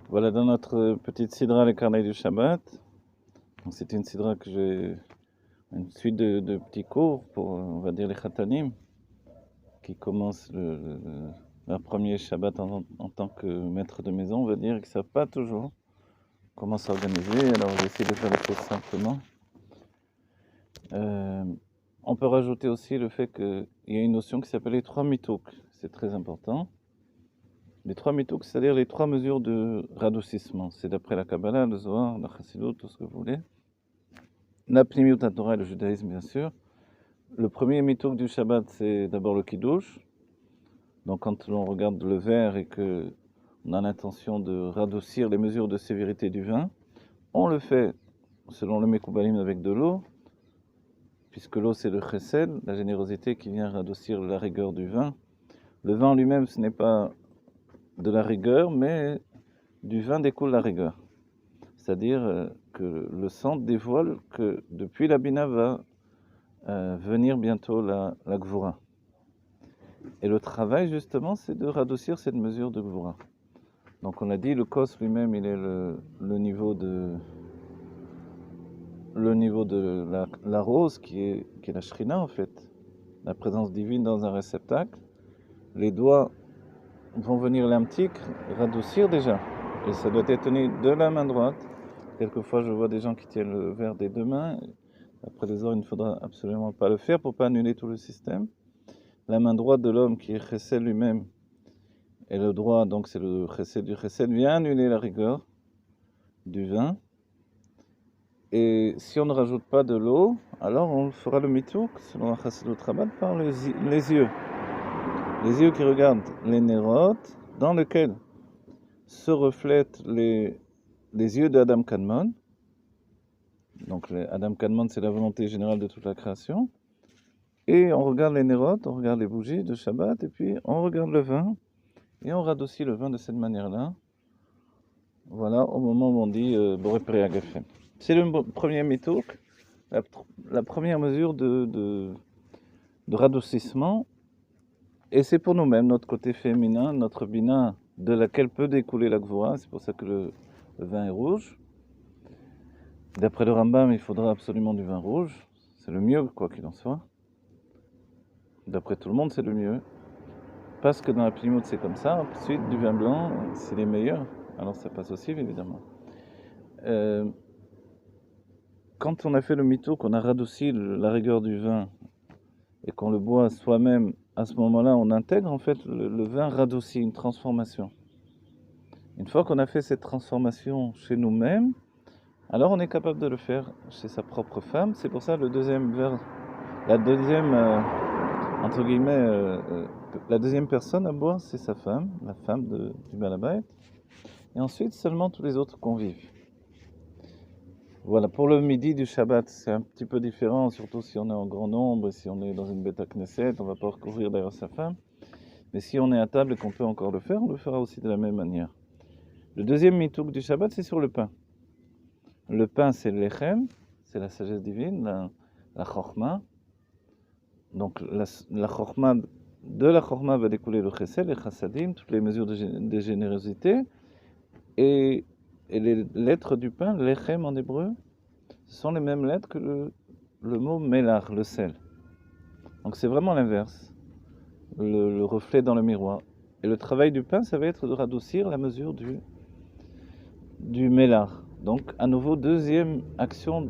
Voilà dans notre petite sidra les carnets du Shabbat. Donc c'est une sidra que j'ai une suite de petits cours pour, on va dire, les khatanim qui commencent leur premier Shabbat en tant que maître de maison, on va dire, et qui ne savent pas toujours comment s'organiser. Alors j'essaie de faire les choses simplement. On peut rajouter aussi le fait qu'il y a une notion qui s'appelle les trois mitouk. C'est très important. Les trois mitouk, c'est-à-dire les trois mesures de radoucissement. C'est d'après la Kabbalah, le Zohar, la Chassidut, tout ce que vous voulez. La Pnimiut Torah et le judaïsme, bien sûr. Le premier mitouk du Shabbat, c'est d'abord le Kiddush. Donc quand l'on regarde le verre et qu'on a l'intention de radoucir les mesures de sévérité du vin, on le fait selon le Mekoubalim avec de l'eau, puisque l'eau c'est le chesed, la générosité qui vient radoucir la rigueur du vin. Le vin lui-même, ce n'est pas de la rigueur, mais du vin découle la rigueur. C'est-à-dire que le sang dévoile que depuis la Bina va venir bientôt la Gvura. Et le travail, justement, c'est de radoucir cette mesure de Gvura. Donc on a dit, le Kos lui-même, il est le niveau de la rose, qui est la Shrina, en fait. La présence divine dans un réceptacle. Les doigts vont venir l'amtik, radoucir déjà. Et ça doit être tenu de la main droite. Quelquefois, je vois des gens qui tiennent le verre des deux mains. Après les heures, il ne faudra absolument pas le faire pour ne pas annuler tout le système. La main droite de l'homme, qui est chesed lui-même, et le droit, donc c'est le chesed du chesed, vient annuler la rigueur du vin. Et si on ne rajoute pas de l'eau, alors on fera le mitouk, selon la Chassidut Rabbah, par les yeux. Les yeux qui regardent les nérotes, dans lesquels se reflètent les yeux d'Adam Kadmon. Donc Adam Kadmon, c'est la volonté générale de toute la création. Et on regarde les nérotes, on regarde les bougies de Shabbat, et puis on regarde le vin, et on radoucit le vin de cette manière-là. Voilà, au moment où on dit Boré Peri Agafen. C'est le premier mitouk, la première mesure de radoucissement, et c'est pour nous-mêmes, notre côté féminin, notre bina, de laquelle peut découler la Gvura, c'est pour ça que le vin est rouge. D'après le Rambam, il faudra absolument du vin rouge, c'est le mieux, quoi qu'il en soit. D'après tout le monde, c'est le mieux. Parce que dans la Plimout, c'est comme ça. Ensuite, du vin blanc, c'est les meilleurs. Alors ça passe aussi, évidemment. Quand on a fait le mytho, qu'on a radouci la rigueur du vin, et qu'on le boit soi-même, à ce moment-là, on intègre en fait le vin radouci, une transformation. Une fois qu'on a fait cette transformation chez nous-mêmes, alors on est capable de le faire chez sa propre femme. C'est pour ça le deuxième verre, la deuxième, entre guillemets, la deuxième personne à boire, c'est sa femme, la femme du Balabait. Et ensuite, seulement tous les autres convives. Voilà, pour le midi du Shabbat, c'est un petit peu différent, surtout si on est en grand nombre, si on est dans une bêta Knesset, on ne va pas recouvrir derrière sa femme. Mais si on est à table et qu'on peut encore le faire, on le fera aussi de la même manière. Le deuxième mitouk du Shabbat, c'est sur le pain. Le pain, c'est l'echem, c'est la sagesse divine, la chorma. Donc la chorma, de la chorma va découler le chesed, les chassadim, toutes les mesures de générosité. Et les lettres du pain, l'echem en hébreu, ce sont les mêmes lettres que le mot melach, le sel. Donc c'est vraiment l'inverse, le reflet dans le miroir. Et le travail du pain, ça va être de radoucir la mesure du melach. Donc à nouveau, deuxième action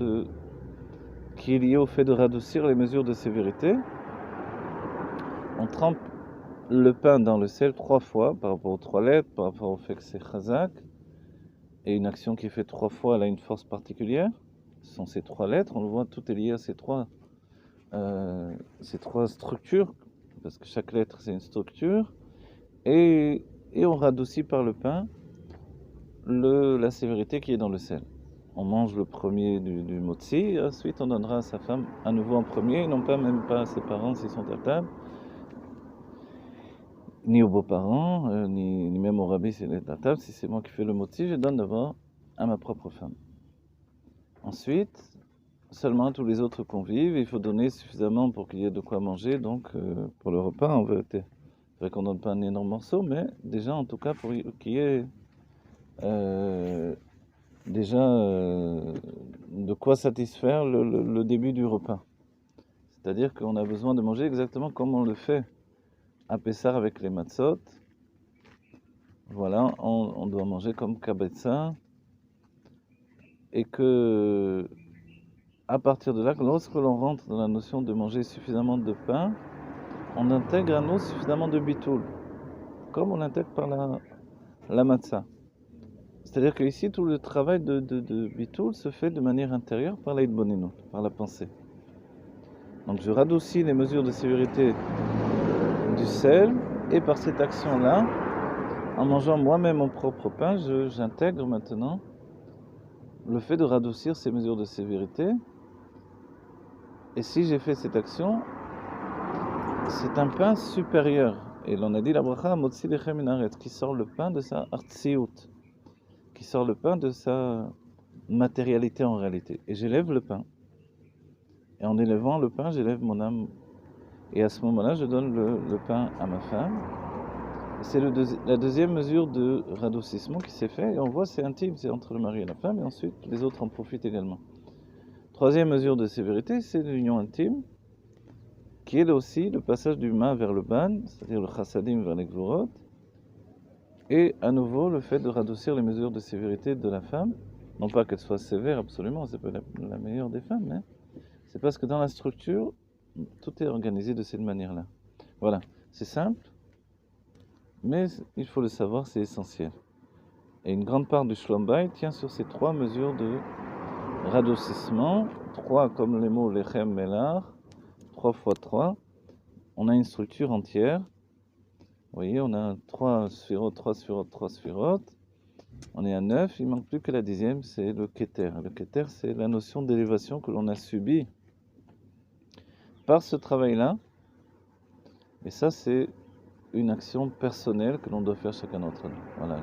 qui est liée au fait de radoucir les mesures de sévérité. On trempe le pain dans le sel 3 fois par rapport aux 3 lettres, par rapport au fait que c'est chazak. Et une action qui est faite 3 fois, elle a une force particulière. Ce sont ces 3 lettres, on le voit, tout est lié à ces trois structures, parce que chaque lettre c'est une structure, et on radoucit par le pain la sévérité qui est dans le sel. On mange le premier du motzi, et ensuite on donnera à sa femme à nouveau en premier, et non pas même pas à ses parents s'ils sont à table, ni aux beaux-parents, ni même au rabbi s'il est à table. Si c'est moi qui fais le motzi, je donne d'abord à ma propre femme. Ensuite, seulement à tous les autres convives, il faut donner suffisamment pour qu'il y ait de quoi manger, donc pour le repas en vérité. C'est vrai qu'on ne donne pas un énorme morceau, mais déjà en tout cas pour qu'il y ait déjà de quoi satisfaire le début du repas. C'est-à-dire qu'on a besoin de manger exactement comme on le fait à Pessah avec les matzot. Voilà, on doit manger comme Kabetza. Et que, à partir de là, lorsque l'on rentre dans la notion de manger suffisamment de pain, on intègre à nous suffisamment de bitoul, comme on l'intègre par la matzah. C'est-à-dire qu'ici, tout le travail de bitoul se fait de manière intérieure par la hitbonenut, par la pensée. Donc je radoucis les mesures de sévérité du sel, et par cette action-là, en mangeant moi-même mon propre pain, j'intègre maintenant le fait de radoucir ces mesures de sévérité. Et si j'ai fait cette action, c'est un pain supérieur. Et l'on a dit la bracha motzi lechem min haaretz, qui sort le pain de sa artsiout, qui sort le pain de sa matérialité en réalité. Et j'élève le pain. Et en élevant le pain, j'élève mon âme. Et à ce moment-là, je donne le pain à ma femme. C'est la deuxième mesure de radoucissement qui s'est fait. Et on voit, c'est intime, c'est entre le mari et la femme. Et ensuite, les autres en profitent également. Troisième mesure de sévérité, c'est l'union intime, qui est aussi le passage du ma vers le ban, c'est-à-dire le chassadim vers les gvorot. Et à nouveau, le fait de radoucir les mesures de sévérité de la femme. Non pas qu'elle soit sévère absolument, c'est pas la meilleure des femmes, mais c'est parce que dans la structure, tout est organisé de cette manière-là. Voilà, c'est simple, mais il faut le savoir, c'est essentiel. Et une grande part du Shlom Bayit tient sur ces trois mesures de radoucissement. Trois comme les mots lechem melach, 3 fois 3. On a une structure entière. Vous voyez, on a 3 sphirotes, 3 sphirotes, 3 sphirotes. On est à 9, il ne manque plus que la 10e, c'est le Keter. Le Keter, c'est la notion d'élévation que l'on a subie par ce travail-là. Et ça, c'est une action personnelle que l'on doit faire chacun d'entre nous. Voilà,